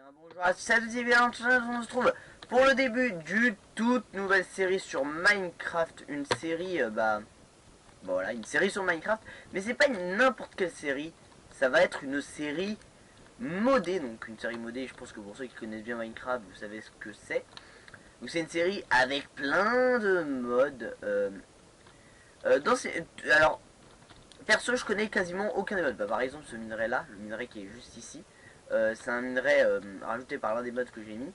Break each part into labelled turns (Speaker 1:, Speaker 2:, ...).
Speaker 1: bien, bonjour à tous et bien, on se trouve pour le début d'une toute nouvelle série sur Minecraft. Une série, voilà, une série sur Minecraft. Mais c'est pas n'importe quelle série, ça va être une série modée. Donc une série modée, je pense que pour ceux qui connaissent bien Minecraft, vous savez ce que c'est. Donc c'est une série avec plein de modes. Alors, perso, je connais quasiment aucun des modes. Par exemple, ce minerai là, le minerai qui est juste ici. C'est un minerai rajouté par l'un des mods que j'ai mis.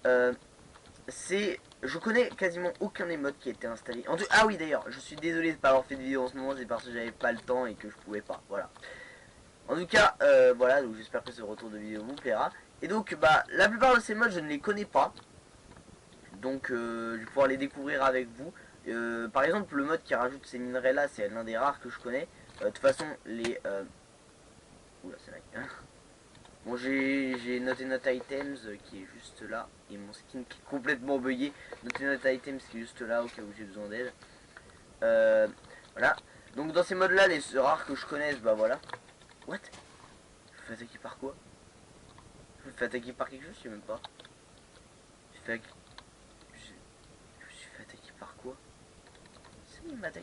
Speaker 1: Je connais quasiment aucun des mods qui a été installé. Ah oui, d'ailleurs, je suis désolé de ne pas avoir fait de vidéo en ce moment, c'est parce que j'avais pas le temps et que je pouvais pas. Voilà. En tout cas, voilà, donc j'espère que ce retour de vidéo vous plaira. Et donc, la plupart de ces mods, je ne les connais pas. Donc, je vais pouvoir les découvrir avec vous. Par exemple, le mode qui rajoute ces minerais là, c'est l'un des rares que je connais. De toute façon, les... Oula, c'est là. Bon, j'ai noté notre items qui est juste là. Et mon skin qui est complètement bugué. Noté notre items qui est juste là au cas où j'ai besoin d'aide. Voilà. Donc dans ces modes là, les rares que je connaisse, bah voilà. What? Je me fais attaquer par quoi? Je me fais attaquer par quelque chose, je sais même pas. Je me suis fait attaquer par quoi? C'est il m'attaque.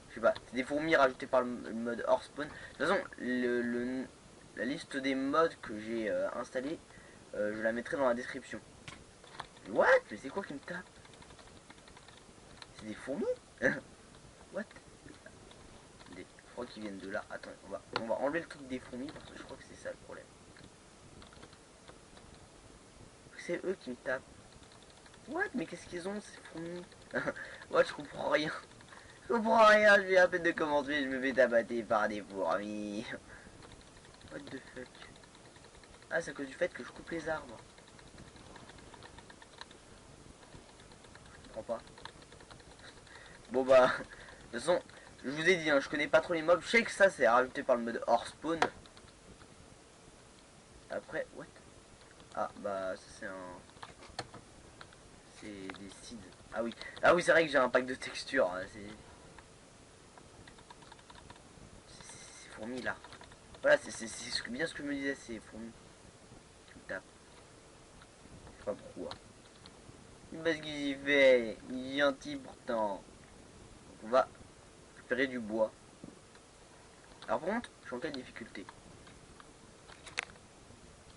Speaker 1: Je sais pas, c'est des fourmis rajoutées par le mode hors spawn. De toute façon, la liste des mods que j'ai installés, je la mettrai dans la description. What? Mais c'est quoi qui me tape? C'est des fourmis? What? Je crois qu'ils viennent de là. Attends, on va enlever le truc des fourmis parce que je crois que c'est ça le problème. C'est eux qui me tapent. What? Mais qu'est-ce qu'ils ont ces fourmis? What? Je comprends rien. Je comprends rien, je viens à peine de commencer, je me fais tabater par des fourmis. What the fuck? Ah, c'est à cause du fait que je coupe les arbres. Je comprends pas. Bon de toute façon, je vous ai dit, hein, je connais pas trop les mobs. Je sais que ça c'est rajouté par le mode hors spawn. Après, what? Ah, ça c'est un... C'est des seeds. Ah oui, c'est vrai que j'ai un pack de textures. Hein, c'est ces fourmis là. Voilà, c'est bien ce que je me disais, ces fourmis qui me tapent. Je sais pas pourquoi. Parce qu'il y fait, il est gentil pourtant. Donc on va récupérer du bois. Alors par contre, je suis en quelle difficulté?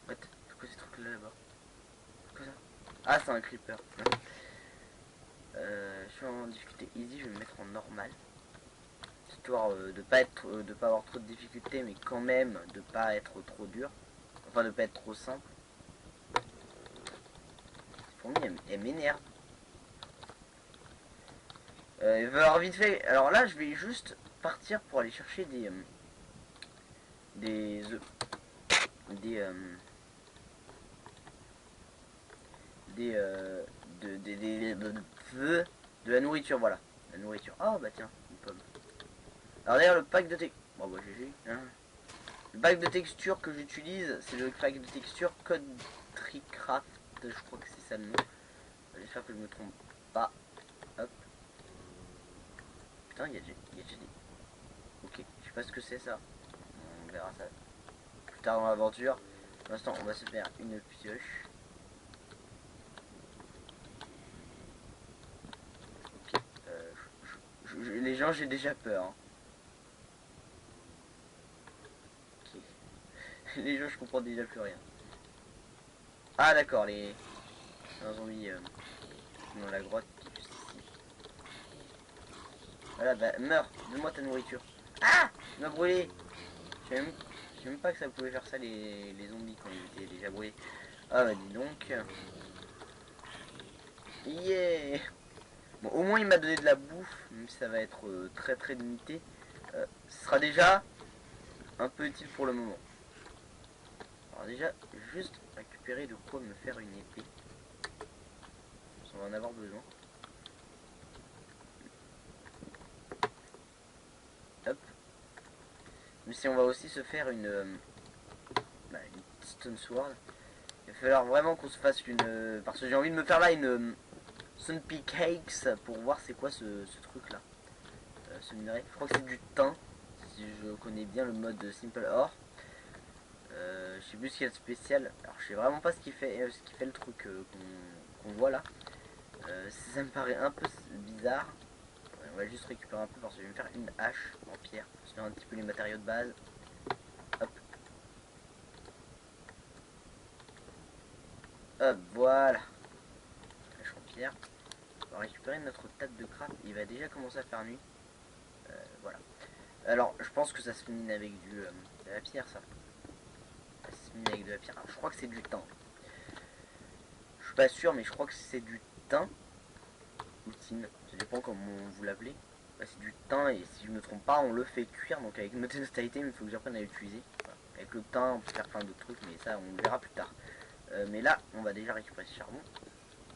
Speaker 1: What? C'est quoi ces trucs là-bas? C'est quoi ça? Ah, c'est un creeper. Je suis en difficulté easy, je vais me mettre en normal. Histoire de pas avoir trop de difficultés, mais quand même de pas être trop dur. Enfin, de pas être trop simple. Fourmi, elle m'énerve. Il va avoir vite fait. Alors là, je vais juste partir pour aller chercher des œufs. De la nourriture, voilà. La nourriture. Oh bah tiens, une pomme. Alors d'ailleurs le pack de bon bah GG. Hein. Le pack de texture que j'utilise, c'est le pack de texture Code Tricraft. Je crois que c'est ça le nom. J'espère que je me trompe pas. Hop. Putain, il y a déjà des... Ok, je sais pas ce que c'est ça. On verra ça plus tard dans l'aventure. Pour l'instant, on va se faire une pioche. Ok. Les gens, j'ai déjà peur. Hein. Ok. Les gens, je comprends déjà plus rien. Ah d'accord, les zombies dans la grotte juste ici. Voilà, meurs, donne-moi ta nourriture. Ah, il m'a brûlé. Je sais même pas que ça pouvait faire ça les zombies quand ils étaient déjà brûlés. Ah bah dis donc. Yeah. Bon, au moins il m'a donné de la bouffe, même si ça va être très limité. Ce sera déjà un peu utile pour le moment. Alors déjà, juste récupérer de quoi me faire une épée. On va en avoir besoin. Hop. Mais si on va aussi se faire une stone sword. Il va falloir vraiment qu'on se fasse une... parce que j'ai envie de me faire là une Sunpeak Cakes pour voir c'est quoi ce truc là. Ce minerai. Je crois que c'est du thym. Si je connais bien le mode Simple Ore. Je sais plus ce qu'il y a de spécial. Alors je sais vraiment pas ce qui fait le truc qu'on voit là. Ça me paraît un peu bizarre. Ouais, on va juste récupérer un peu parce que je vais me faire une hache en pierre. Pour se faire un petit peu les matériaux de base. Hop. Hop, voilà. Hache en pierre. On va récupérer notre table de craft. Il va déjà commencer à faire nuit. Voilà. Alors, je pense que ça se mine avec de la pierre, ça. Ça se mine avec de la pierre. Alors, je crois que c'est du thym. Je suis pas sûr, mais je crois que c'est du thym. Ou thym. Ça dépend comment vous l'appelez. Bah, c'est du thym, et si je me trompe pas, on le fait cuire. Donc, avec notre item, il faut que j'apprenne à l'utiliser. Voilà. Avec le thym, on peut faire plein d'autres trucs, mais ça, on le verra plus tard. Mais là, on va déjà récupérer ce charbon.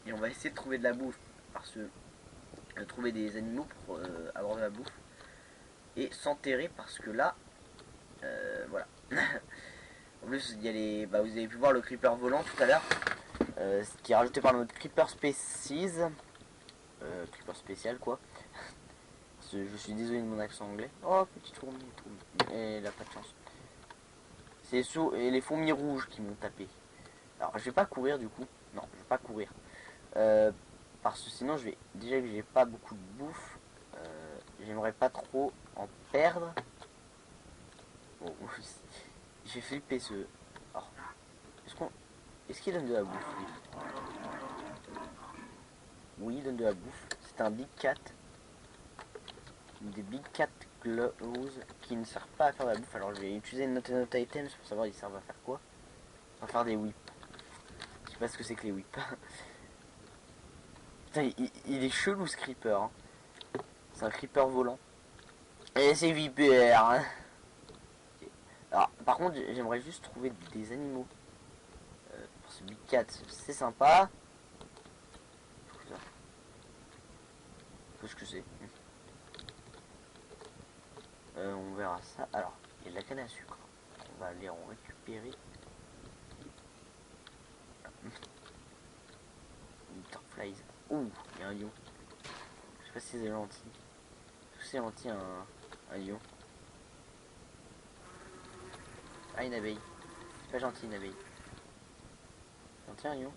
Speaker 1: Et on va essayer de trouver de la bouffe. Parce que trouver des animaux pour avoir de la bouffe. Et s'enterrer parce que là, voilà. En plus, il y a les, bah, vous avez pu voir le creeper volant tout à l'heure, ce qui est rajouté par notre creeper species, creeper spécial quoi. Je suis désolé de mon accent anglais. Oh, petit fourmi, et il a pas de chance. C'est et les fourmis rouges qui m'ont tapé. Alors, je vais pas courir du coup. Non, je vais pas courir. Parce que sinon, je vais déjà que j'ai pas beaucoup de bouffe. J'aimerais pas trop en perdre. Bon, j'ai flippé ce. Oh. Est-ce qu'il donne de la bouffe lui? Oui, il donne de la bouffe. C'est un Big Cat. Des Big Cat Glows qui ne servent pas à faire de la bouffe. Alors je vais utiliser notre items pour savoir ils servent à faire quoi. On va faire des whips. Je sais pas ce que c'est que les whips. Putain, il est chelou ce creeper. Hein. C'est un creeper volant. Et c'est vipère. Hein. Alors par contre j'aimerais juste trouver des animaux. Pour ce Big Cat c'est sympa. Qu'est-ce que c'est? On verra ça. Alors, il y a de la canne à sucre. On va aller en récupérer. Butterflies. Ouh, il y a un lion. Je sais pas si c'est gentil. C'est gentil un lion. Ah, une abeille. C'est pas gentil une abeille. Gentil un lion.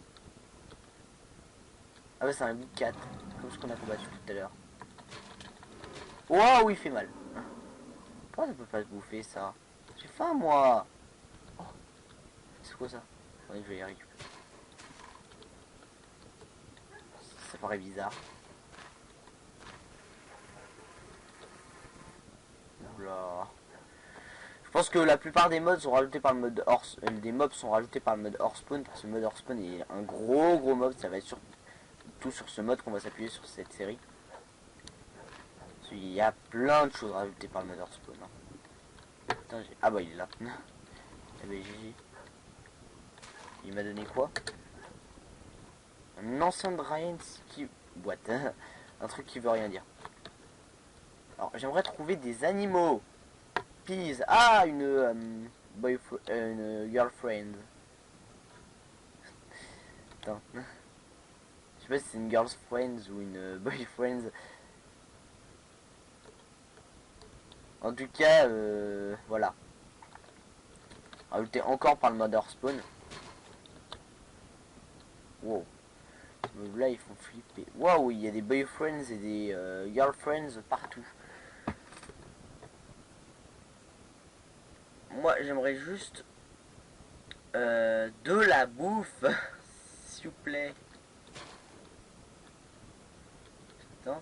Speaker 1: Ah ouais, c'est un Big Cat. Comme ce qu'on a combattu tout à l'heure. Waouh, il fait mal. Pourquoi ça peut pas se bouffer ça? J'ai faim moi. Oh, c'est quoi ça? Attendez, je vais y récupérer. Ça paraît bizarre. Oula. Je pense que la plupart des mods sont rajoutés par le mode hors, des mobs sont rajoutés par le mode hors spawn parce que le mode hors spawn est un gros mob. Ça va être surtout sur ce mode qu'on va s'appuyer sur cette série. Parce qu'il y a plein de choses rajoutées par le mode hors spawn. Hein. Putain, ah bah il est là. Eh ben GG. Il m'a donné quoi? Un ancien Dragon qui boîte. Un truc qui veut rien dire. Alors j'aimerais trouver des animaux. Peas. Ah une une girlfriend. Putain. Je sais pas si c'est une girlfriend ou une boyfriend. En tout cas, voilà. Rajouté encore par le mode hors spawn. Wow. Là ils font flipper. Waouh, il y a des boyfriends et des girlfriends partout. Moi j'aimerais juste de la bouffe. S'il vous plaît. Putain.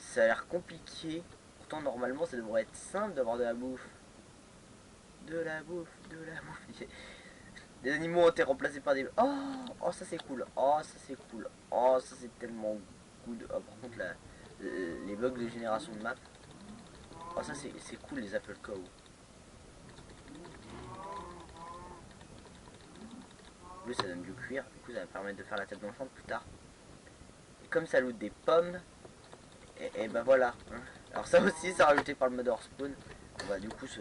Speaker 1: Ça a l'air compliqué. Pourtant normalement ça devrait être simple d'avoir de la bouffe. De la bouffe, de la bouffe. Des animaux ont été remplacés par des... Oh, oh ça c'est cool. Oh ça c'est cool. Oh ça c'est tellement good. Oh, par contre là, les bugs de génération de map. Oh ça c'est cool les Apple Cow. Oui ça donne du cuir. Du coup ça va me permettre de faire la table d'enchant plus tard. Et comme ça loot des pommes. Et ben voilà. Alors ça aussi c'est rajouté par le mode hors spawn. On va du coup se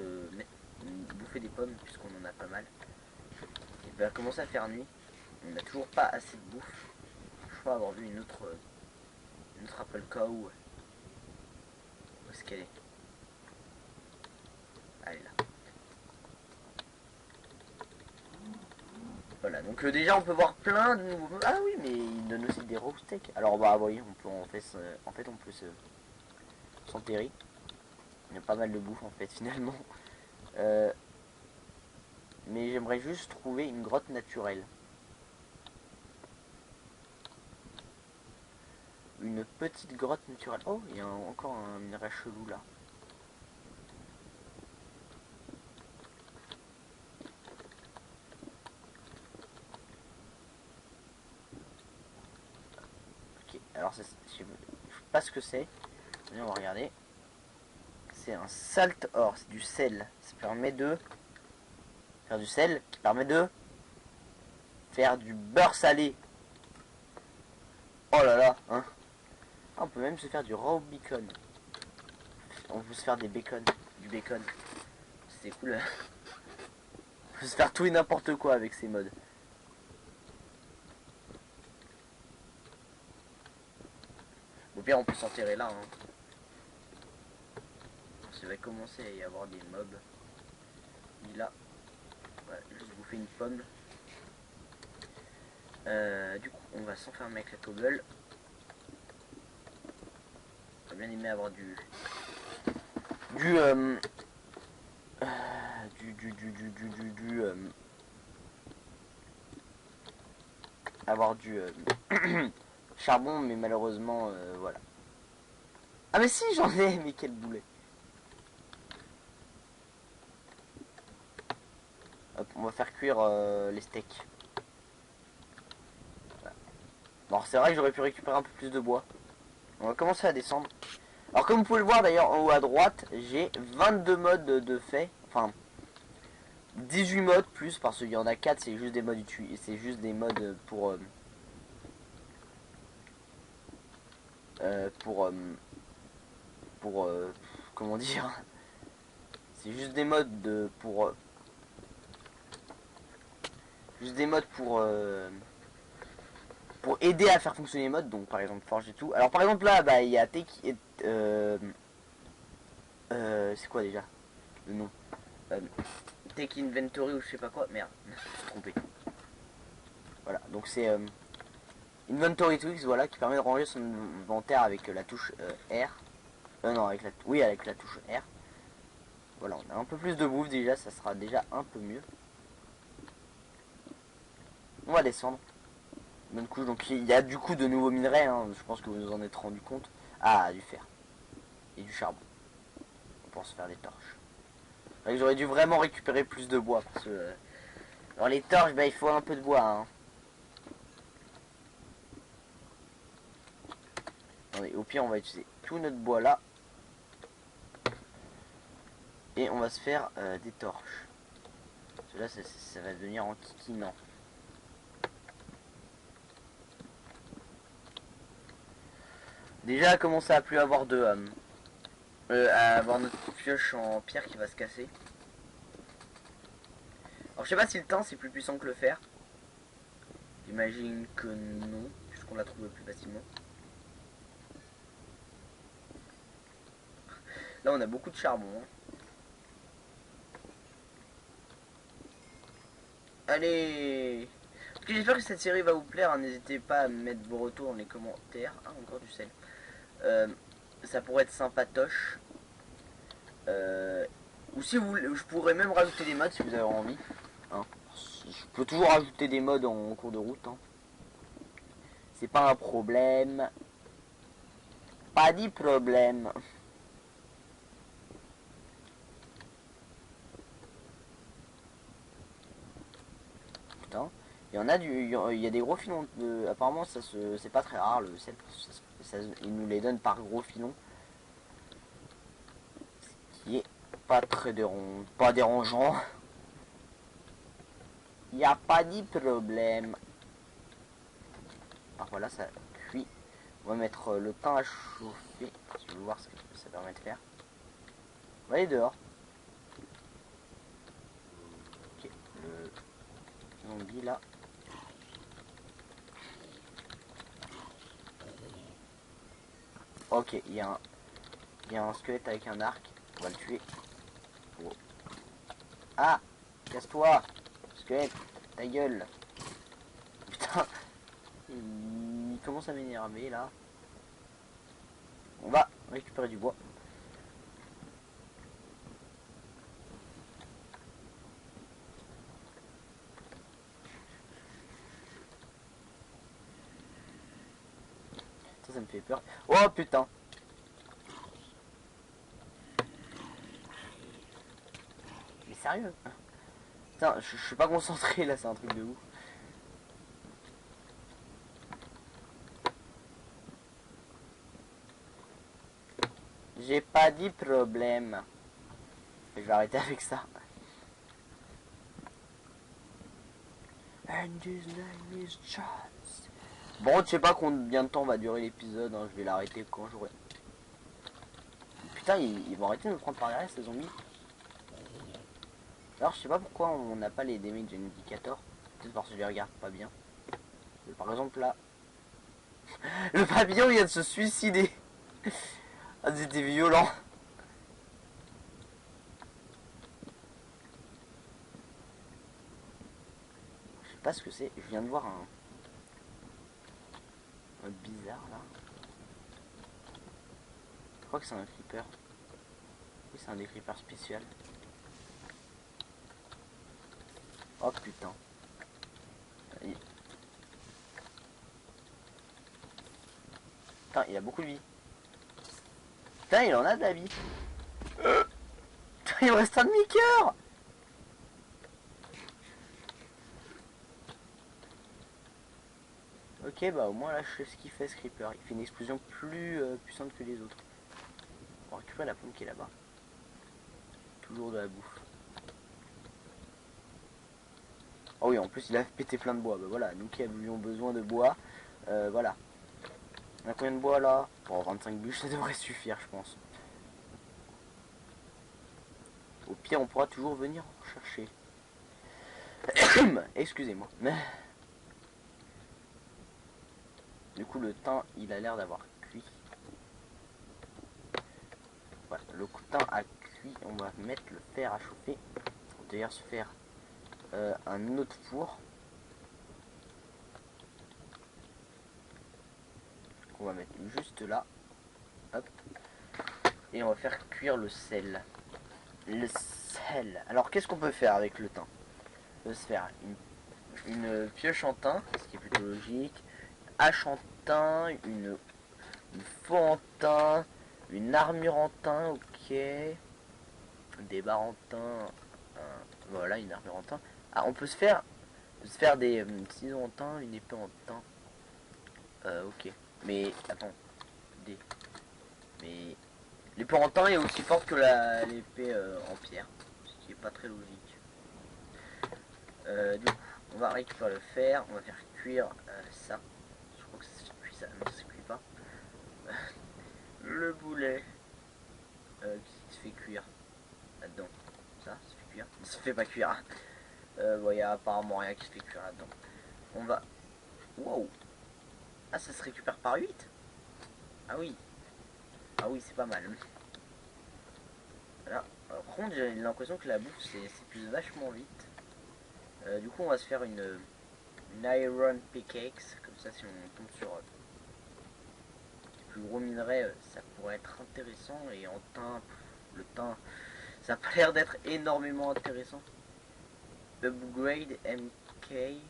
Speaker 1: bouffer des pommes puisqu'on en a pas mal. Il va commencer à faire nuit. On n'a toujours pas assez de bouffe. Je crois avoir vu une autre Apple Cow. Où est-ce qu'elle est? Ah, elle est là. voilà, donc déjà on peut voir plein de nouveaux... Ah oui, mais il donne aussi des raw steaks. Alors bah oui, on peut en fait on peut s'enterrer. Il y a pas mal de bouffe en fait finalement. Mais j'aimerais juste trouver une grotte naturelle. Une petite grotte naturelle. Oh, il y a encore un minerai chelou là. Ok, alors je sais pas ce que c'est. On va regarder. C'est un salt or, c'est du sel. Ça permet de faire du sel qui permet de faire du beurre salé. Oh là là, hein. Ah, on peut même se faire du raw bacon. On peut se faire des bacon, du bacon. C'est cool. On peut se faire tout et n'importe quoi avec ces modes. Au pire, on peut s'enterrer là. Hein. Ça va commencer à y avoir des mobs. Il a, ouais, juste bouffer une pomme. Du coup, on va s'enfermer avec la cobble. J'aurais bien aimé avoir du avoir du charbon, mais malheureusement voilà. Ah mais si, j'en ai, mais quel boulet. Hop, on va faire cuire les steaks. Voilà. Bon, c'est vrai que j'aurais pu récupérer un peu plus de bois. On va commencer à descendre. Alors comme vous pouvez le voir d'ailleurs en haut à droite, j'ai 22 modes de fait. Enfin 18 modes plus parce qu'il y en a 4, c'est juste des modes c'est juste des modes pour comment dire, c'est juste des modes juste des modes pour aider à faire fonctionner les modes, donc par exemple Forge et tout. Alors par exemple là bah il y a Tech c'est quoi déjà le nom, Tech Inventory ou je sais pas quoi, merde, je me suis trompé. Voilà, donc c'est Inventory Tweaks, voilà, qui permet de ranger son inventaire avec la touche R. Non, avec la touche R. Voilà, on a un peu plus de bouffe déjà, ça sera déjà un peu mieux. On va descendre. Bonne couche, donc il y a du coup de nouveaux minerais, hein, je pense que vous vous en êtes rendu compte. Ah, du fer. Et du charbon. On pense faire des torches. J'aurais dû vraiment récupérer plus de bois, parce que... dans les torches, bah, il faut un peu de bois, hein. Attendez, au pire, on va utiliser tout notre bois là. Et on va se faire des torches. Parce que là, ça va devenir enquiquinant. Déjà, commencer à plus avoir à avoir notre pioche en pierre qui va se casser. Alors, je sais pas si le temps c'est plus puissant que le fer. J'imagine que non, puisqu'on la trouve plus facilement. Là, on a beaucoup de charbon. Hein. Allez! J'espère que cette série va vous plaire. Hein. N'hésitez pas à mettre vos retours dans les commentaires. Ah, encore du sel. Ça pourrait être sympatoche. Ou si vous voulez, je pourrais même rajouter des mods si vous avez envie. Hein. Je peux toujours rajouter des mods en cours de route. Hein. C'est pas un problème. Pas de problème. Putain. Il y a des gros filons. Apparemment, c'est pas très rare le sel. Ils nous les donnent par gros filons. Ce qui est pas très dérangeant. Il n'y a pas de problème. Alors voilà, ça cuit. On va mettre le pain à chauffer. Je vais voir ce que ça permet de faire. On va aller dehors. Ok, le zombie là. Ok, il y a un squelette avec un arc. On va le tuer. Oh. Ah, casse-toi, squelette, ta gueule. Il commence à m'énerver là. On va récupérer du bois. Ça me fait peur. Oh putain. Mais sérieux? Putain, je suis pas concentré là, c'est un truc de ouf. J'ai pas dit problème. Je vais arrêter avec ça. And his name is Chance. Bon, je sais pas combien de temps va durer l'épisode, hein. Je vais l'arrêter quand j'aurai. Putain, ils vont arrêter de me prendre par derrière ces zombies. Alors, je sais pas pourquoi on n'a pas les damage indicators. Peut-être parce que je les regarde pas bien. Par exemple, là. Le papillon vient de se suicider. Ah, c'était violent. Je sais pas ce que c'est. Je viens de voir un bizarre là. Je crois que c'est un creeper. Oui, c'est un des creepers spécial. Oh putain. Putain, il a beaucoup de vie. Putain, il en a de la vie. Putain, il me reste un demi-cœur. Ok, bah au moins là je sais ce qu'il fait ce creeper. Il fait une explosion plus puissante que les autres. On va récupérer la pomme qui est là-bas. Toujours de la bouffe. Oh oui, en plus il a pété plein de bois. Bah voilà, nous qui avions besoin de bois. Voilà. On a combien de bois là? Bon, 25 bûches, ça devrait suffire, je pense. Au pire, on pourra toujours venir en chercher. Excusez-moi. Du coup, le thym, il a l'air d'avoir cuit. Voilà, le thym a cuit. On va mettre le fer à chauffer. On va d'ailleurs se faire un autre four. On va mettre juste là. Hop. Et on va faire cuire le sel. Le sel. Alors, qu'est-ce qu'on peut faire avec le thym? On peut se faire une pioche en thym, ce qui est plutôt logique. Hache en thym, une faux en thym, une armure en thym, ok. Des barres en thym, voilà, une armure en thym. Ah, on peut se faire des ciseaux en thym, une épée en thym. Ok. Mais, attends. Mais l'épée en thym est aussi forte que l'épée en pierre. Ce qui est pas très logique. Du coup, on va récupérer le fer, on va faire cuire ça. Je crois que ça cuit ça, mais ça cuit pas. Le boulet qui se fait cuire là-dedans. Ça se fait cuire. Ça se fait pas cuire. Bon, il y a apparemment rien qui se fait cuire là-dedans. On va. Wow! Ah, ça se récupère par 8. Ah oui. Ah oui, c'est pas mal. Voilà. Par contre, j'ai l'impression que la bouffe s'épuise vachement vite. Du coup, on va se faire une iron pickaxe. Comme ça, si on tombe sur plus gros minerais, ça pourrait être intéressant. Et en thym, le thym, ça a pas l'air d'être énormément intéressant. Upgrade MK.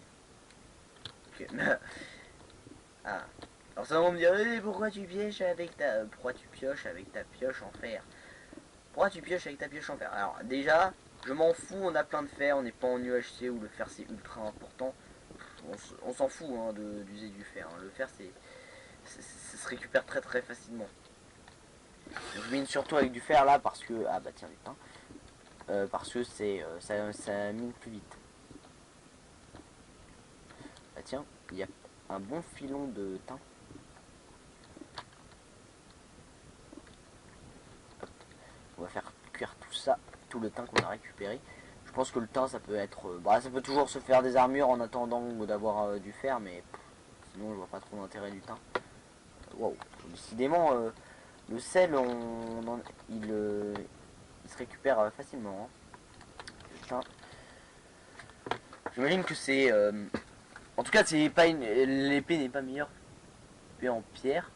Speaker 1: Ok. Ah. Alors ça va me dire, pourquoi tu pioches avec ta. Pourquoi tu pioches avec ta pioche en fer? Pourquoi tu pioches avec ta pioche en fer? Alors déjà, je m'en fous, on a plein de fer, on n'est pas en UHC où le fer c'est ultra important. On s'en fout hein, d'user du fer. Hein. Le fer ça se récupère très très facilement. Je mine surtout avec du fer là parce que. Ah bah tiens, putain. Parce que ça mine plus vite. Bah tiens, il y a un bon filon de thym. Hop. On va faire cuire tout ça, tout le thym qu'on a récupéré. Je pense que le thym ça peut être. Bah ça peut toujours se faire des armures en attendant d'avoir du fer, mais sinon je vois pas trop l'intérêt du thym. Wow, décidément le sel il se récupère facilement. Hein. J'imagine que c'est En tout cas, c'est pas une... l'épée n'est pas meilleure que en pierre.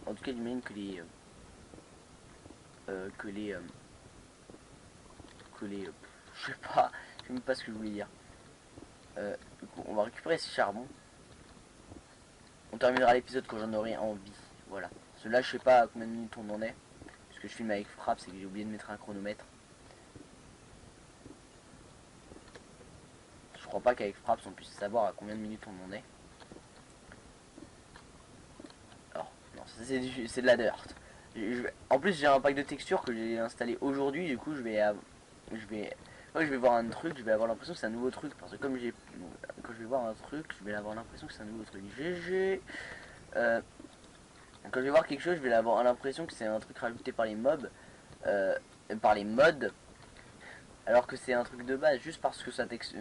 Speaker 1: En tout cas, j'imagine que les... que les... je sais pas, je sais même pas ce que je voulais dire. Du coup, on va récupérer ce charbon. On terminera l'épisode quand j'en aurai envie. Voilà. Cela, je sais pas à combien de minutes on en est. Parce que je filme avec Frappe, c'est que j'ai oublié de mettre un chronomètre. Je crois pas qu'avec Fraps on puisse savoir à combien de minutes on en est. Alors, non, c'est de la dirt. En plus, j'ai un pack de textures que j'ai installé aujourd'hui. Du coup, je vais voir un truc. Je vais avoir l'impression que c'est un nouveau truc. Parce que comme quand je vais voir un truc, je vais avoir l'impression que c'est un nouveau truc. GG. Quand je vais voir quelque chose, je vais avoir l'impression que c'est un truc rajouté par les mobs, par les mods. Alors que c'est un truc de base, juste parce que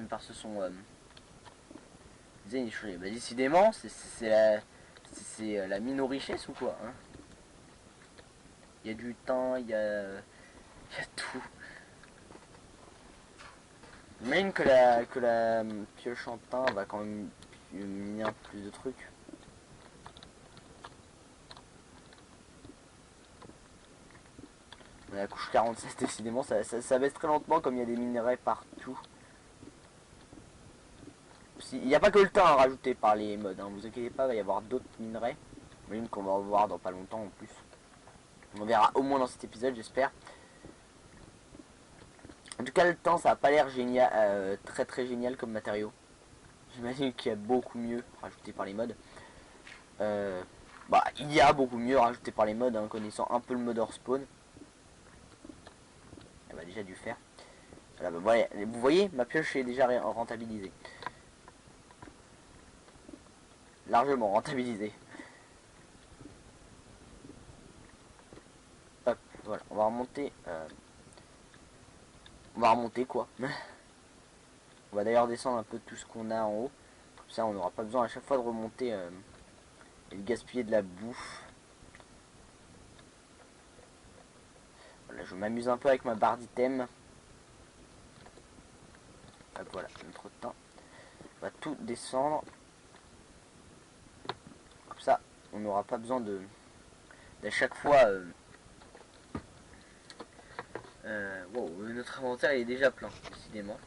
Speaker 1: parce que son bah, décidément, c'est la mine aux richesses ou quoi, hein. Il y a du temps, il y a tout. J'imagine que la pioche en teint va quand même miner un peu plus de trucs. La couche 46, décidément, ça baisse très lentement comme il y a des minerais partout. Il n'y a pas que le temps à rajouter par les mods, hein, vous inquiétez pas, il va y avoir d'autres minerais. J'imagine qu'on va en voir dans pas longtemps en plus. On verra au moins dans cet épisode, j'espère. En tout cas, le temps, ça a pas l'air génial, très génial comme matériau. J'imagine qu'il y a beaucoup mieux rajouté par les mods. Bah, il y a beaucoup mieux rajouté par les mods, hein, connaissant un peu le mode hors spawn. Elle va déjà dû faire. Voilà, bah, voilà, vous voyez, ma pioche est déjà rentabilisée. Largement rentabilisée. Hop, voilà, on va remonter. On va remonter quoi. On va d'ailleurs descendre un peu tout ce qu'on a en haut. Comme ça, on n'aura pas besoin à chaque fois de remonter et de gaspiller de la bouffe. Voilà, je m'amuse un peu avec ma barre d'item. Hop, voilà, notre temps. On va tout descendre. Comme ça, on n'aura pas besoin d'à chaque fois... wow, notre inventaire est déjà plein, décidément.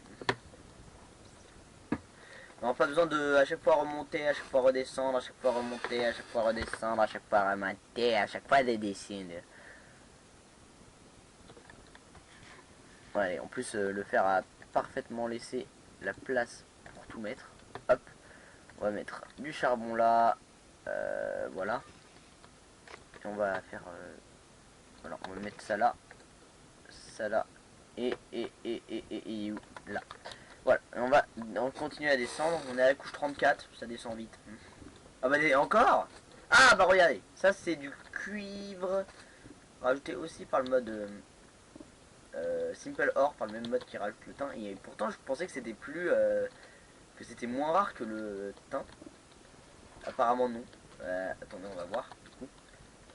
Speaker 1: On n'a pas besoin de à chaque fois remonter, à chaque fois redescendre, à chaque fois remonter, à chaque fois redescendre, à chaque fois remonter, à chaque fois descendre. Ouais, en plus le fer a parfaitement laissé la place pour tout mettre. Hop, on va mettre du charbon là, voilà. Et on va faire, voilà, on va mettre ça là, et là. Voilà, on continue à descendre, on est à la couche 34, ça descend vite. Ah bah encore. Ah bah regardez, ça c'est du cuivre, rajouté aussi par le mode Simple Ore, par le même mode qui rajoute le teint. Et pourtant je pensais que c'était plus... que c'était moins rare que le teint. Apparemment non. Attendez, on va voir. Du coup,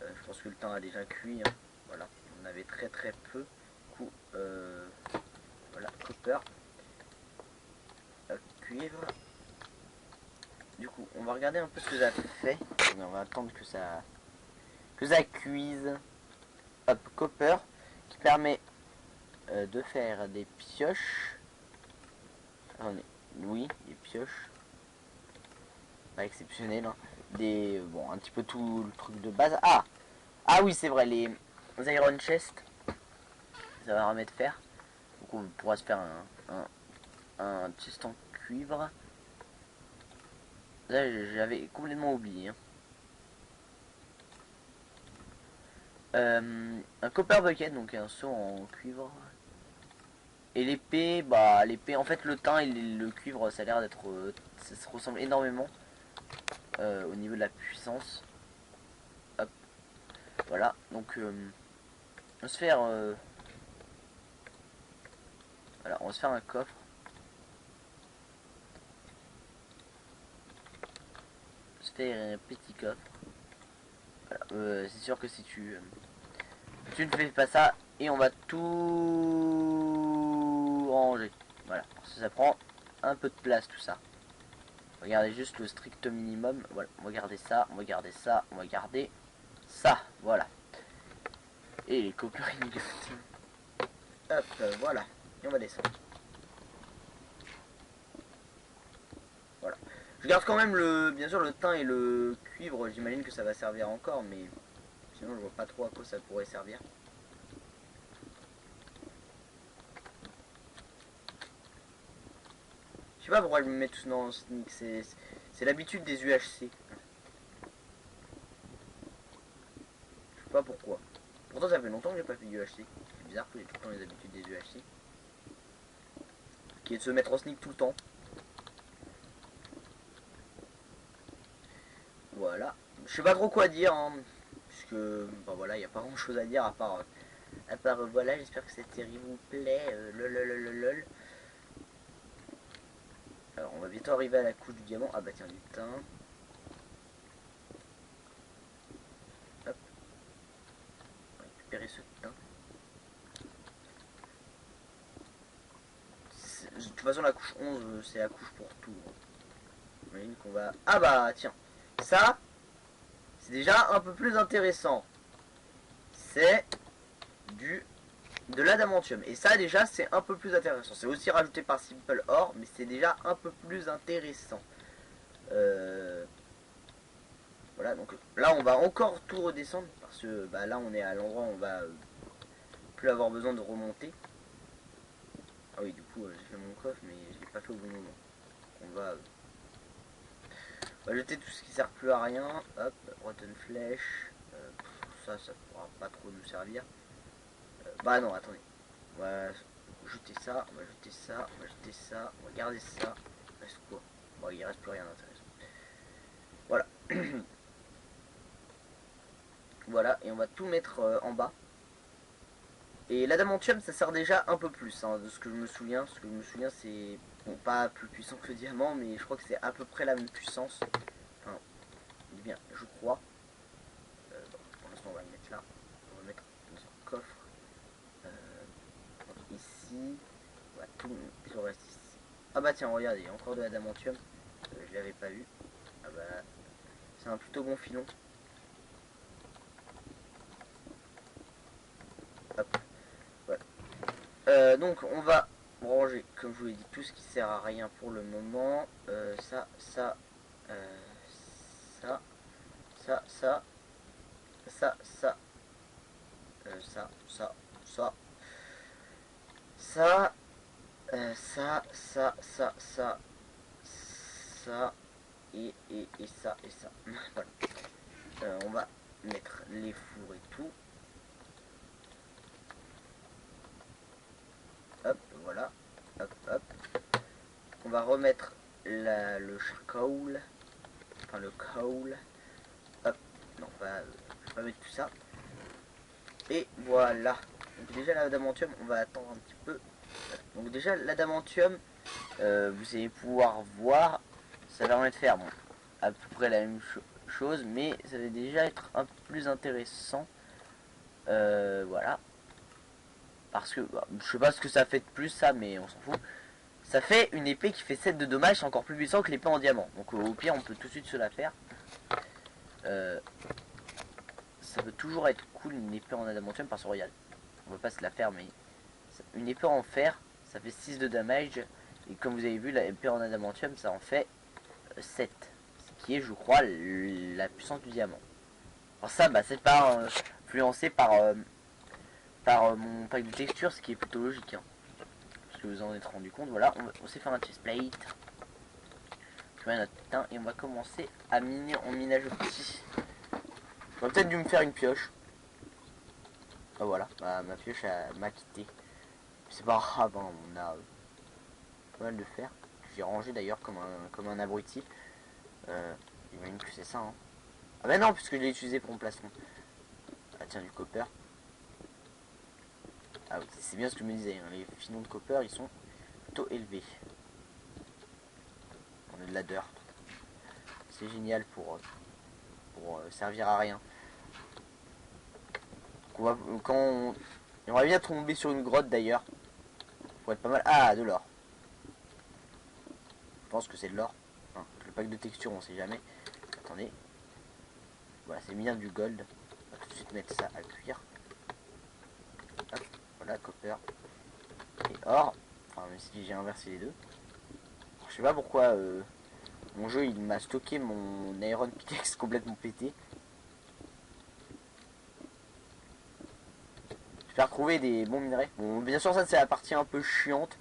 Speaker 1: je pense que le teint a déjà cuit, hein. Voilà, on avait très peu. Du coup, voilà, copper. Cuivre. Du coup, on va regarder un peu ce que ça fait. On va attendre que ça cuise. Hop, copper, qui permet de faire des pioches. Attendez, oui, des pioches. Pas exceptionnel, hein. Bon, un petit peu tout le truc de base. Ah oui, c'est vrai, les iron chest, ça va remettre fer. Donc on pourra se faire un chest en cuivre. Là, j'avais complètement oublié, hein. Un copper bucket, donc un seau en cuivre. Et l'épée, bah l'épée, en fait le teint et le cuivre, ça a l'air d'être, ça se ressemble énormément au niveau de la puissance. Hop, voilà. Donc on va se faire, voilà, on va se faire un coffre. On va se faire un petit coffre. Voilà. C'est sûr que si tu ne fais pas ça, et on va tout ranger. Voilà, parce que ça prend un peu de place tout ça. Regardez juste le strict minimum. Voilà, on va garder ça, on va garder ça, on va garder ça. Voilà. Et les coupures inégales. Hop, voilà. Et on va descendre. Voilà. Je garde quand même bien sûr le thym et le cuivre. J'imagine que ça va servir encore, mais sinon je vois pas trop à quoi ça pourrait servir. Je sais pas pourquoi je me mets tous dans sneak. C'est l'habitude des UHC. Je sais pas pourquoi. Pourtant ça fait longtemps que j'ai pas fait UHC. C'est bizarre que j'ai tout le temps les habitudes des UHC. Qui est de se mettre en sneak tout le temps. Voilà. Je sais pas trop quoi dire, hein, puisque bah voilà, il n'y a pas grand chose à dire à part voilà, j'espère que cette série vous plaît. Lol. Alors on va bientôt arriver à la couche du diamant. Ah bah tiens, du thym. Hop. On va récupérer ce thym. De toute façon la couche 11 c'est la couche pour tout. J'imagine qu'on va... Ah bah tiens. Ça, c'est déjà un peu plus intéressant. C'est de l'adamantium. Et ça déjà c'est un peu plus intéressant. C'est aussi rajouté par Simple Or, mais c'est déjà un peu plus intéressant. Voilà, donc là on va encore tout redescendre. Parce que bah, là on est à l'endroit où on va plus avoir besoin de remonter. Ah oui, du coup j'ai fait mon coffre, mais je l'ai pas fait au bon moment. On va jeter tout ce qui sert plus à rien. Hop, rotten flèche. Ça pourra pas trop nous servir. Bah non, attendez. On va jeter ça, on va jeter ça, on va jeter ça, on va garder ça. Il reste quoi? Bon, il reste plus rien d'intéressant. Voilà. Voilà, et on va tout mettre en bas. Et l'adamantium, ça sert déjà un peu plus, hein, de ce que je me souviens. Ce que je me souviens, c'est bon, pas plus puissant que le diamant, mais je crois que c'est à peu près la même puissance. Enfin, bien, je crois. Bon, pour l'instant, on va le mettre là. On va le mettre dans un coffre. Ici. On va tout le reste ici. Ah bah tiens, regardez, il y a encore de l'adamantium. Je l'avais pas vu. Ah bah, c'est un plutôt bon filon. Hop. Ouais. Donc on va ranger, comme je vous l'ai dit, tout ce qui sert à rien pour le moment. Ça, ça, ça, ça, ça, ça, ça, ça, ça, ça, ça, ça, et ça, et ça. Voilà. On va mettre les fours et tout. Hop, voilà. Hop, hop. On va remettre le charcoal. Enfin, le coal. Hop. Non, je vais pas mettre tout ça. Et voilà. Donc déjà, l'adamantium, on va attendre un petit peu. Donc déjà, l'adamantium, vous allez pouvoir voir, ça permet de faire bon, à peu près la même chose, mais ça va déjà être un peu plus intéressant. Voilà. Parce que, bah, je sais pas ce que ça fait de plus ça, mais on s'en fout. Ça fait une épée qui fait 7 de dommages, c'est encore plus puissant que l'épée en diamant. Donc au pire, on peut tout de suite se la faire. Ça peut toujours être cool une épée en adamantium parce que regarde, on va pas se la faire, mais une épée en fer, ça fait 6 de damage. Et comme vous avez vu, la épée en adamantium, ça en fait 7. Ce qui est, je crois, la puissance du diamant. Alors ça, bah, c'est pas influencé par mon pack de texture, ce qui est plutôt logique. Hein. Parce que vous en êtes rendu compte. Voilà, on s'est fait un chestplate. Je mets notre teint et on va commencer à miner en minage petit. J'aurais peut-être dû me faire une pioche. Ah voilà, ma pioche m'a quitté. C'est pas grave, hein, on a pas mal de fer. J'ai rangé d'ailleurs comme un abruti. J'imagine que c'est ça. Hein. Ah bah non, puisque je l'ai utilisé pour mon plastron. Ah tiens, du copper. Ah oui, c'est bien ce que je me disais. Hein. Les filons de copper, ils sont plutôt élevés. On a de la dirt. C'est génial pour servir à rien. On va bien tomber sur une grotte d'ailleurs. Pour être pas mal. Ah, de l'or. Je pense que c'est de l'or. Enfin, le pack de texture, on sait jamais. Attendez. Voilà, c'est bien du gold. On va tout de suite mettre ça à cuire. Hop, voilà, copper. Et or. Enfin, même si j'ai inversé les deux. Alors, je sais pas pourquoi mon jeu, il m'a stocké mon Iron Pickaxe complètement pété. J'espère trouver des bons minerais. Bon, bien sûr, ça, c'est la partie un peu chiante.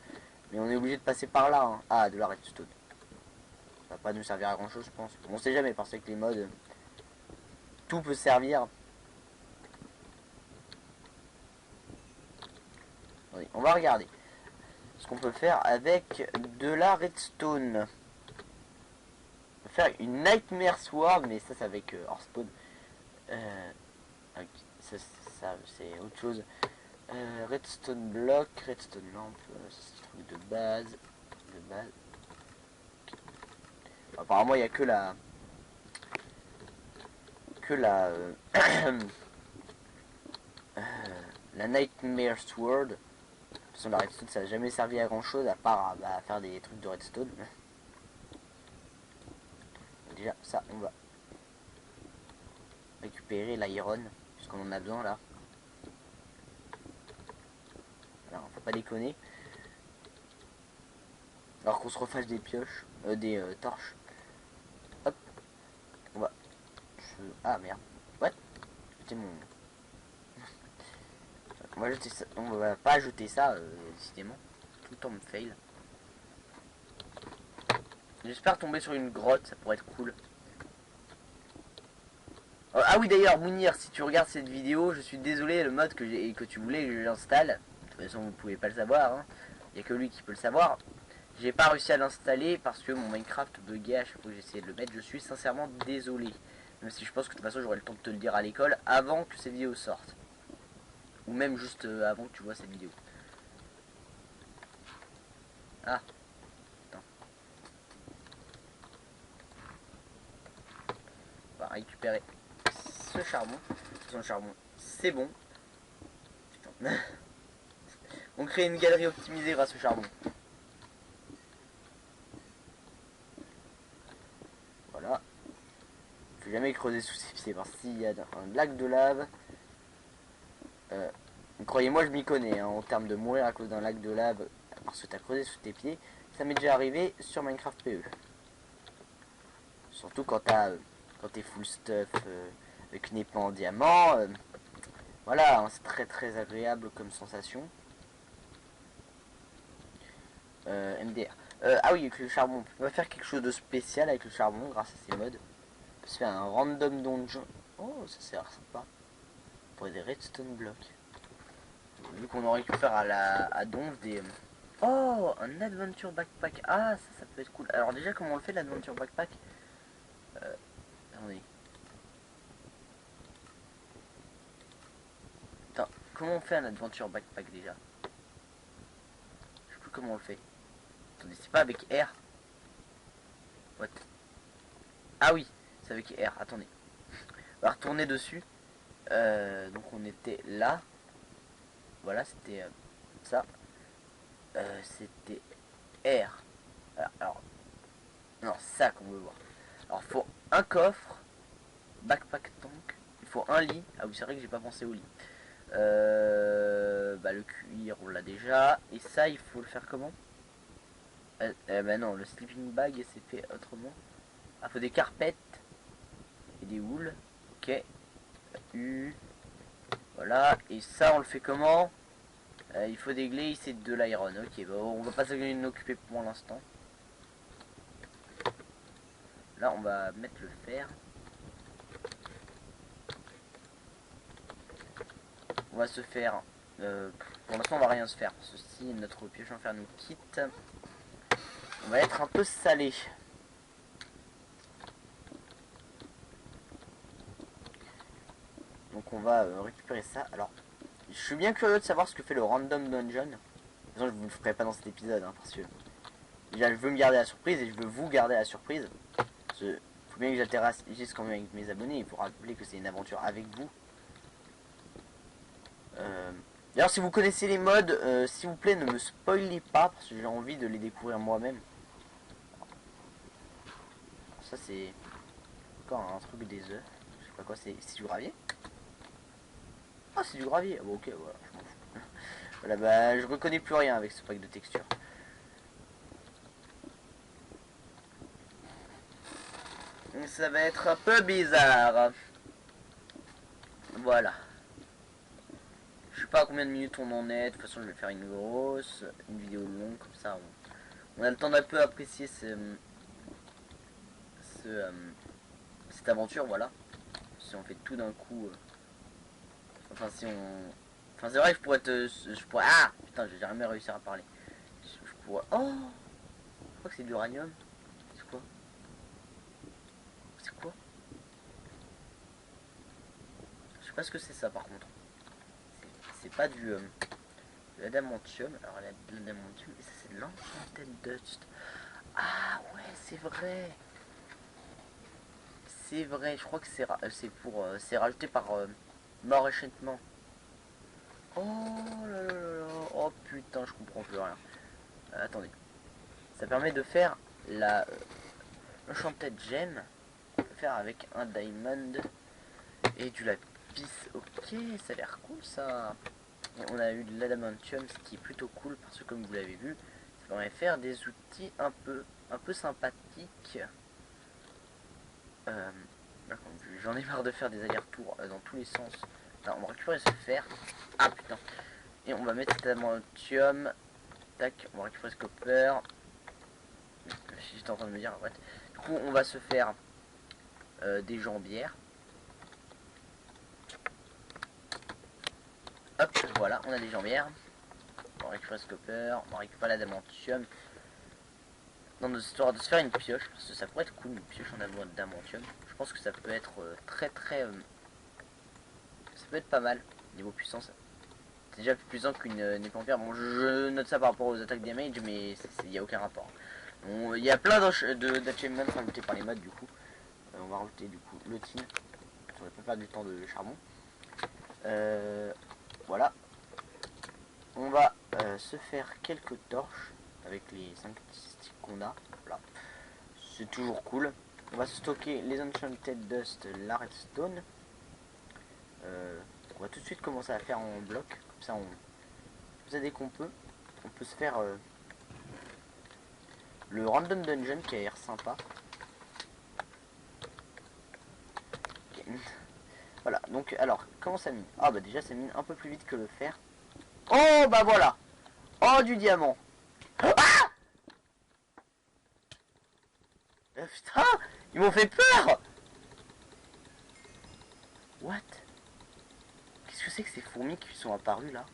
Speaker 1: Mais on est obligé de passer par là. Hein. Ah, de la redstone. Ça va pas nous servir à grand chose, je pense. On sait jamais, parce que les mods, tout peut servir. Oui, on va regarder ce qu'on peut faire avec de la redstone. On peut faire une Nightmare Sword, mais ça c'est avec Hearthstone. Ça c'est autre chose. Redstone block, redstone lampe, c'est un truc de base. Okay. Apparemment il n'y a que la Nightmare Sword. De toute façon la redstone ça n'a jamais servi à grand chose à part à faire des trucs de redstone. Déjà ça on va récupérer l'iron puisqu'on en a besoin là. Alors, faut pas déconner. Alors qu'on se refasse des pioches, des torches. Hop. On va. Ah merde. What? C'était mon. On va jeter ça. On va pas jeter ça, décidément. Tout le temps me fail. J'espère tomber sur une grotte, ça pourrait être cool. Ah oui d'ailleurs, Mounir, si tu regardes cette vidéo, je suis désolé, le mode que tu voulais que j'installe. De toute façon, vous pouvez pas le savoir. Hein. Il n'y a que lui qui peut le savoir. J'ai pas réussi à l'installer parce que mon Minecraft buguait à chaque fois que j'essayais de le mettre. Je suis sincèrement désolé. Même si je pense que de toute façon j'aurai le temps de te le dire à l'école avant que cette vidéo sorte. Ou même juste avant que tu vois cette vidéo. Ah. Attends. On va récupérer ce charbon. De toute façon le charbon c'est bon. Putain. On crée une galerie optimisée grâce au charbon. Voilà. Faut jamais creuser sous ses pieds parce qu'il y a un lac de lave. Croyez-moi, je m'y connais hein, en termes de mourir à cause d'un lac de lave parce que t'as creusé sous tes pieds. Ça m'est déjà arrivé sur Minecraft PE. Surtout quand t'es full stuff avec une épée en diamant. Voilà, hein, c'est très très agréable comme sensation. MDR. Ah oui, avec le charbon, on peut pas faire quelque chose de spécial avec le charbon grâce à ces mods. On peut se faire un random donjon. Oh, ça c'est sympa. Pour des redstone blocks. Vu qu'on aurait pu faire à Donf des... Oh, un adventure backpack. Ah, ça peut être cool. Alors déjà, comment on le fait l'adventure backpack? Attendez. Attends, comment on fait un adventure backpack déjà? Je sais plus comment on le fait. Attendez, c'est pas avec R? What? Ah oui, c'est avec R, attendez. On va retourner dessus. Donc on était là. Voilà, c'était ça. C'était R. Alors, non, ça qu'on veut voir. Alors, il faut un coffre, backpack tank, il faut un lit. Ah oui, c'est vrai que j'ai pas pensé au lit. Le cuir, on l'a déjà. Et ça, il faut le faire comment? Bah non, le sleeping bag, c'est fait autrement. Ah, faut des carpettes et des houles. Ok. Voilà. Et ça, on le fait comment? Il faut des glaces et de l'iron. Ok, bah, on va pas s'en occuper pour l'instant. Là, on va mettre le fer. On va se faire... pour l'instant, on va rien se faire. Ceci, notre pioche en fer nous quitte. On va être un peu salé. Donc, on va récupérer ça. Alors, je suis bien curieux de savoir ce que fait le random dungeon. De toute façon, je vous le ferai pas dans cet épisode, hein, parce que... Déjà, je veux me garder la surprise et je veux vous garder la surprise. Il faut bien que j'interagisse quand même avec mes abonnés. Il faut rappeler que c'est une aventure avec vous. D'ailleurs, si vous connaissez les mods, s'il vous plaît, ne me spoilez pas, parce que j'ai envie de les découvrir moi-même. ça c'est encore un truc des œufs. Je sais pas quoi, c'est du gravier. Ah, c'est du gravier. Bon, ok, voilà, je m'en fous. Voilà, bah, je reconnais plus rien avec ce pack de texture. Ça va être un peu bizarre. Voilà. Je sais pas à combien de minutes on en est. De toute façon, je vais faire une vidéo longue, comme ça on a le temps d'un peu apprécier cette aventure, voilà. Si on fait tout d'un coup. Enfin, si on. Enfin, c'est vrai que je pourrais je pourrais. Ah putain, j'ai jamais réussi à parler. Je pourrais. Oh, je crois que c'est de l'uranium. C'est quoi? C'est quoi? Je sais pas ce que c'est ça par contre. C'est pas de l'adamantium. Alors, l'adamantium, et ça, c'est de l'enchanted dust. Ah ouais, c'est vrai. C'est vrai, je crois que c'est pour c'est rajouté par mort échantement. Oh là là là là. Oh putain, je comprends plus rien. Attendez. Ça permet de faire la enchanted gem. On peut faire avec un diamond et du lapis. Ok, ça a l'air cool ça. Et on a eu de l'adamantium, ce qui est plutôt cool parce que comme vous l'avez vu, ça permet de faire des outils un peu sympathiques. J'en ai marre de faire des allers-retours dans tous les sens. Là, on va récupérer ce fer. Ah putain. Et on va mettre cet adamantium. Tac, on va récupérer ce copper. J'étais en train de me dire en fait. Du coup, on va se faire des jambières. Hop, voilà, on a des jambières. On va récupérer ce copper. On va récupérer l'adamantium. Dans nos histoires de se faire une pioche. Parce que ça pourrait être cool, une pioche en adamantium. Je pense que ça peut être très très. Ça peut être pas mal niveau puissance. C'est déjà plus puissant qu'une épée en pierre. Bon, je note ça par rapport aux attaques damage, mais il n'y a aucun rapport. Il y a plein d'achievements rajoutés par les mods, du coup. On va rajouter du coup le tin. On va pas perdre du temps de charbon. Voilà. On va se faire quelques torches avec les 5 sticks qu'on a. Voilà. C'est toujours cool. On va stocker les enchanted dust, la redstone. On va tout de suite commencer à faire en bloc. Comme ça, dès qu'on peut, on peut se faire le random dungeon qui a l'air sympa. Okay. Voilà, donc alors, comment ça mine? Ah bah déjà ça mine un peu plus vite que le fer. Oh bah voilà. Oh du diamant. Ah putain, ils m'ont fait peur. What? Qu'est-ce que c'est que ces fourmis qui sont apparues là?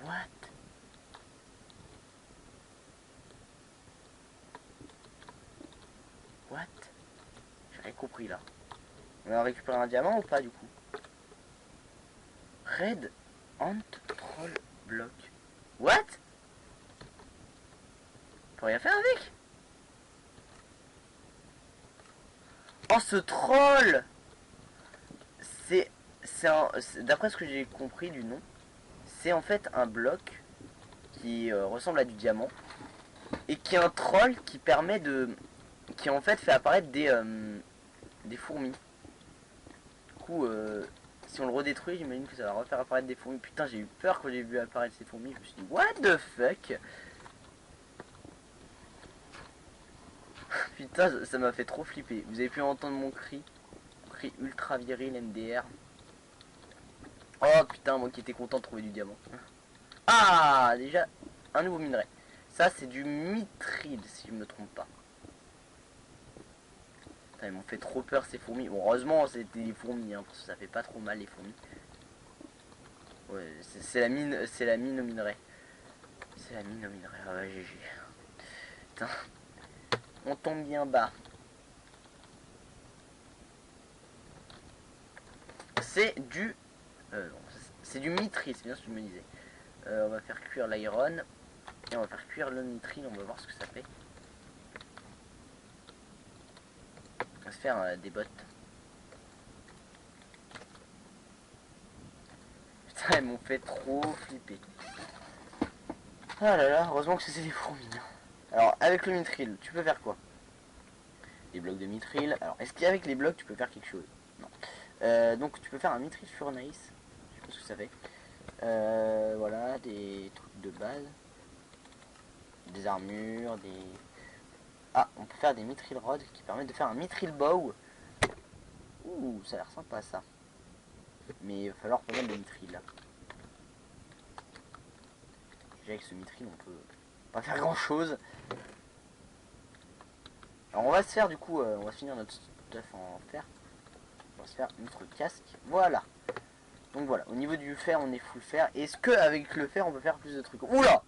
Speaker 1: What? What? J'ai rien compris là. On a récupéré un diamant ou pas du coup? Red Ant Troll Block. What? On peut rien faire avec? Oh ce troll! D'après ce que j'ai compris du nom, c'est en fait un bloc qui ressemble à du diamant et qui est un troll qui permet qui en fait fait apparaître des fourmis. Du coup, si on le redétruit, j'imagine que ça va refaire apparaître des fourmis. Putain, j'ai eu peur quand j'ai vu apparaître ces fourmis. Je me suis dit, what the fuck? Putain, ça m'a fait trop flipper. Vous avez pu entendre mon cri ultra viril MDR. Oh putain, moi qui étais content de trouver du diamant. Ah, déjà, un nouveau minerai. Ça, c'est du mithril, si je me trompe pas. Putain, ils m'ont fait trop peur ces fourmis. Bon, heureusement, c'était des fourmis, hein, parce que ça fait pas trop mal les fourmis. Ouais, c'est la mine au minerai. C'est la mine au minerai. Ah ouais, GG. Putain, on tombe bien bas. C'est du... c'est du mithril, c'est bien ce que je me disais. On va faire cuire l'iron. Et on va faire cuire le mithril, on va voir ce que ça fait. On va se faire des bottes. Ça, elles m'ont fait trop flipper. Ah là là, heureusement que c'est des fourmis. Alors, avec le mithril, tu peux faire quoi? Les blocs de mithril. Alors, est-ce qu'avec les blocs, tu peux faire quelque chose? Non. Donc, tu peux faire un mithril furnace. Je sais pas ce que ça fait. Voilà, des trucs de base. Des armures, des... Ah, on peut faire des mithril rods qui permettent de faire un mithril bow. Ouh, ça a l'air sympa ça. Mais il va falloir pas mal de mithril là. Déjà avec ce mithril on peut pas faire grand chose. Alors on va se faire du coup, on va finir notre stuff en fer. On va se faire notre casque. Voilà. Donc voilà, au niveau du fer on est full fer. Est-ce que avec le fer on peut faire plus de trucs? Oula!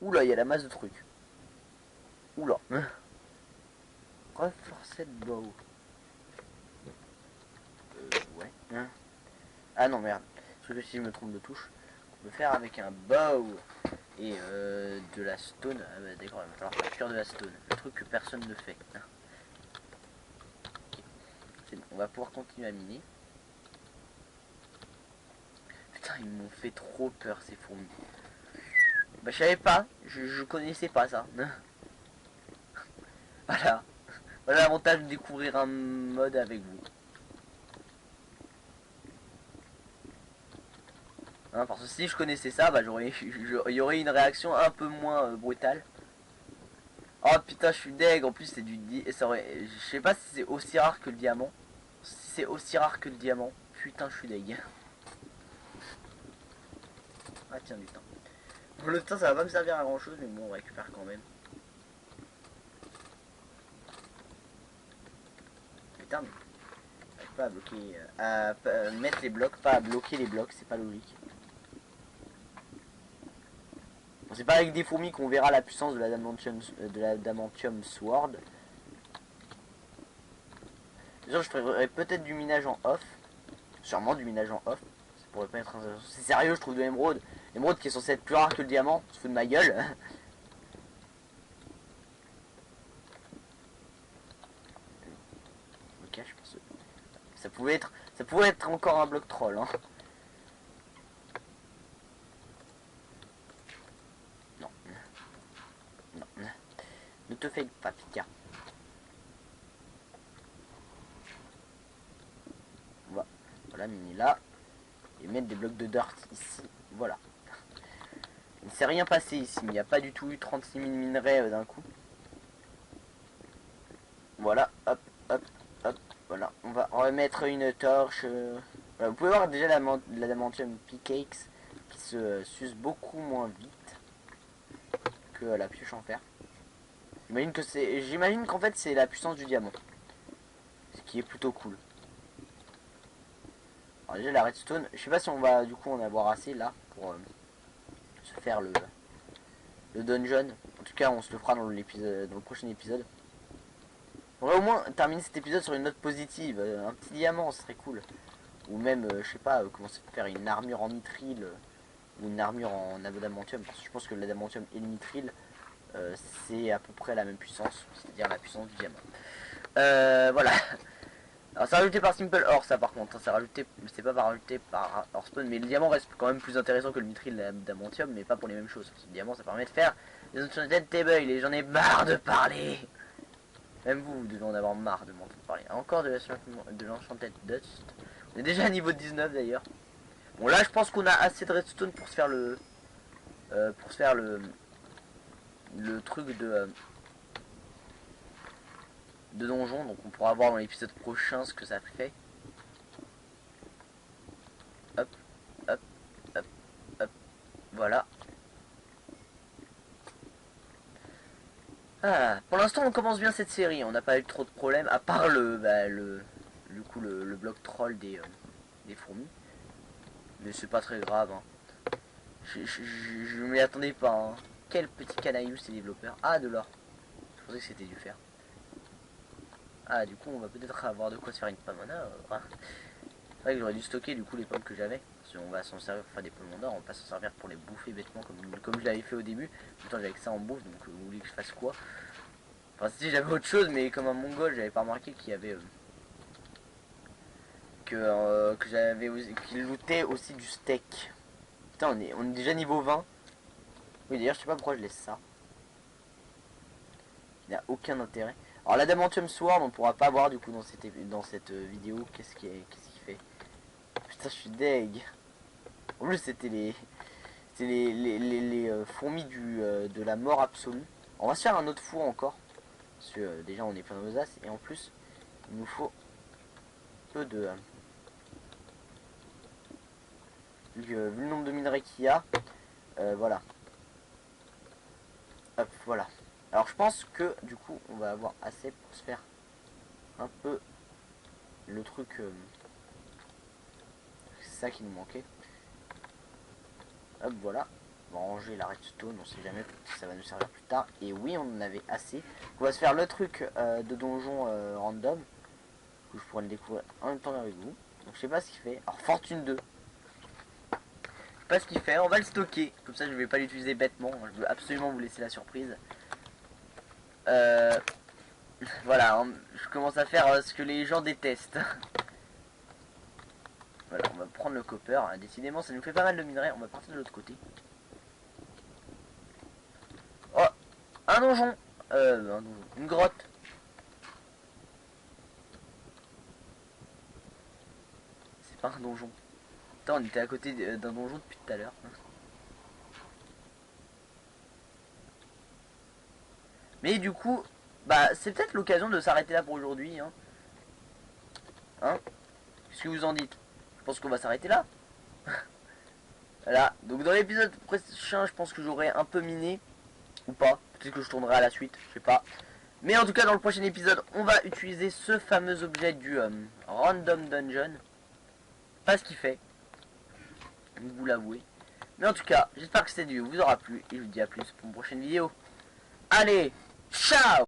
Speaker 1: Oula, il y a la masse de trucs. Oula. Reforced bow. Ouais. Hein. Ah non merde. Parce que si je me trompe de touche, on peut faire avec un bow et de la stone. Ah bah d'accord, il va falloir faire cuire de la stone. Le truc que personne ne fait. Hein. Okay. C'est bon, on va pouvoir continuer à miner. Putain, ils m'ont fait trop peur ces fourmis. Bah je savais pas, je connaissais pas ça. Voilà. Voilà l'avantage de découvrir un mode avec vous. Hein, parce que si je connaissais ça, bah il y aurait une réaction un peu moins brutale. Oh putain, je suis deg. En plus, c'est je sais pas si c'est aussi rare que le diamant. Si c'est aussi rare que le diamant, putain, je suis deg. Ah tiens, du temps. Pour le temps, ça va pas me servir à grand chose, mais bon, on récupère quand même. Putain, mais j'arrive pas à bloquer, à mettre les blocs, pas à bloquer les blocs, c'est pas logique. Bon, c'est pas avec des fourmis qu'on verra la puissance de la Damantium Sword. Déjà, je ferais peut-être du minage en off. Sûrement du minage en off. Ça pourrait pas être intéressant. C'est sérieux, je trouve de l'émeraude. L'émeraude qui est censé être plus rare que le diamant. On se fout de ma gueule. Ok, je pense que ça pouvait être encore un bloc troll. Hein. Non. Non. Ne te fais pas, Pika. Voilà, mini là. Et mettre des blocs de dirt ici. Voilà. Il ne s'est rien passé ici. Il n'y a pas du tout eu 36 000 minerais d'un coup. Voilà, hop, hop, hop. Voilà, on va remettre une torche. Voilà, vous pouvez voir déjà la Damantium Pickaxe qui se s'use beaucoup moins vite que la pioche en fer. J'imagine qu'en fait c'est la puissance du diamant. Ce qui est plutôt cool. Alors déjà la redstone, je sais pas si on va du coup en avoir assez là pour se faire le dungeon. En tout cas on se le fera dans le prochain épisode. On va au moins terminer cet épisode sur une note positive. Un petit diamant, ce serait cool. Ou même, je sais pas, commencer à faire une armure en mithril ou une armure en adamantium. Parce que je pense que l'adamantium et le mithril, c'est à peu près la même puissance. C'est-à-dire la puissance du diamant. Voilà. Alors c'est rajouté par Simple Ore ça par contre. C'est rajouté, c'est pas rajouté par Orespawn. Mais le diamant reste quand même plus intéressant que le mithril et l'adamantium. Mais pas pour les mêmes choses. Parce que le diamant ça permet de faire des enchanted table. Et j'en ai marre de parler. Même vous devez en avoir marre de m'entendre parler. Encore de l'enchanted dust. On est déjà à niveau 19 d'ailleurs. Bon là je pense qu'on a assez de redstone pour se faire le truc de donjon. Donc on pourra voir dans l'épisode prochain ce que ça fait. Hop, hop, hop, hop. Voilà. Ah, pour l'instant on commence bien cette série, on n'a pas eu trop de problèmes, à part le bloc troll des fourmis. Mais c'est pas très grave. Hein. Je m'y attendais pas. Hein. Quel petit canaillou ces développeurs. Ah, de l'or. Je pensais que c'était du fer. Ah, du coup on va peut-être avoir de quoi se faire une pomona. C'est vrai que j'aurais dû stocker du coup les pommes que j'avais. Parce qu'on va s'en servir pour faire des pommes d'or, on va pas s'en servir pour les bouffer bêtement comme je l'avais fait au début. Pourtant j'avais que ça en bouffe, donc vous voulez que je fasse quoi? Enfin si j'avais autre chose, mais comme un mongol j'avais pas remarqué qu'il y avait que j'avais qui lootait aussi du steak. Putain, on est déjà niveau 20. Oui, d'ailleurs, je sais pas pourquoi je laisse ça. Il n'y a aucun intérêt. Alors, l'Adamantium Sword, on pourra pas voir du coup dans cette vidéo. Qu'est-ce qu'il fait? Putain, je suis deg. En plus, c'était les fourmis de la mort absolue. On va se faire un autre four encore. Parce que déjà, on est plein de rosaces. Et en plus, il nous faut peu de... vu le nombre de minerais qu'il y a, voilà. Hop, voilà. Alors je pense que du coup on va avoir assez pour se faire un peu le truc. C'est ça qui nous manquait. Hop, voilà. On va ranger la redstone, on sait jamais si ça va nous servir plus tard. Et oui, on en avait assez. On va se faire le truc de donjon random. Que je pourrais le découvrir en même temps avec vous. Donc je sais pas ce qu'il fait. Alors fortune 2. Pas ce qu'il fait, on va le stocker, comme ça je vais pas l'utiliser bêtement, je veux absolument vous laisser la surprise. Voilà, je commence à faire ce que les gens détestent. Voilà, on va prendre le copper, décidément ça nous fait pas mal de minerais, on va partir de l'autre côté. Oh, un donjon, une grotte. C'est pas un donjon. Putain, on était à côté d'un donjon depuis tout à l'heure. Mais du coup, bah c'est peut-être l'occasion de s'arrêter là pour aujourd'hui. Hein, qu'est-ce que vous en dites? Je pense qu'on va s'arrêter là. Voilà, donc dans l'épisode prochain, je pense que j'aurai un peu miné. Ou pas, peut-être que je tournerai à la suite, je sais pas. Mais en tout cas, dans le prochain épisode, on va utiliser ce fameux objet du Random Dungeon. Pas ce qu'il fait, vous l'avouez. Mais en tout cas, j'espère que cette vidéo vous aura plu. Et je vous dis à plus pour une prochaine vidéo. Allez, ciao!